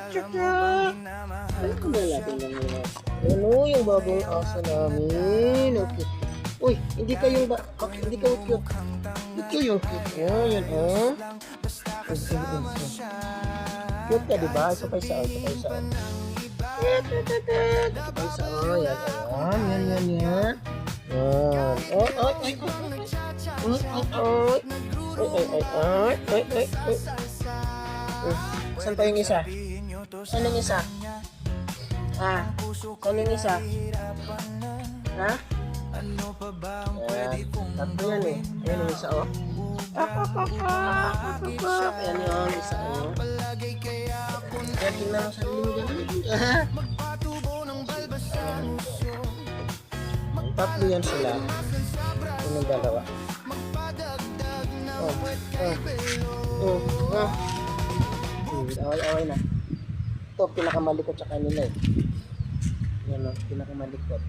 Ay, lalaki lang yun. Ano yung bagong aso namin? Okay. Uy, hindi kayong ba? Bakit hindi kayo cute? Ito yung cute nyo. Yan, oh. Cute ka, diba? Isa pa isa, isa pa isa. Isa pa isa, oh. Yan, yan, yan, yan. Yan. Oh, ay, ay, ay. Ay, ay, ay. Saan pa yung isa? Saan yung isa? Ah, saan yung isa? Ha? Tatlo yan eh. Ayan yung isa, oh. Ayan yung isa, oh. Kaya tingnan mo sa linggo. Tatlo yan sila. Yung dalawa. Oh, oh, oh, oh. Away na. Ito, pinakamalikot sa kanila eh. Yan o, pinakamalikot.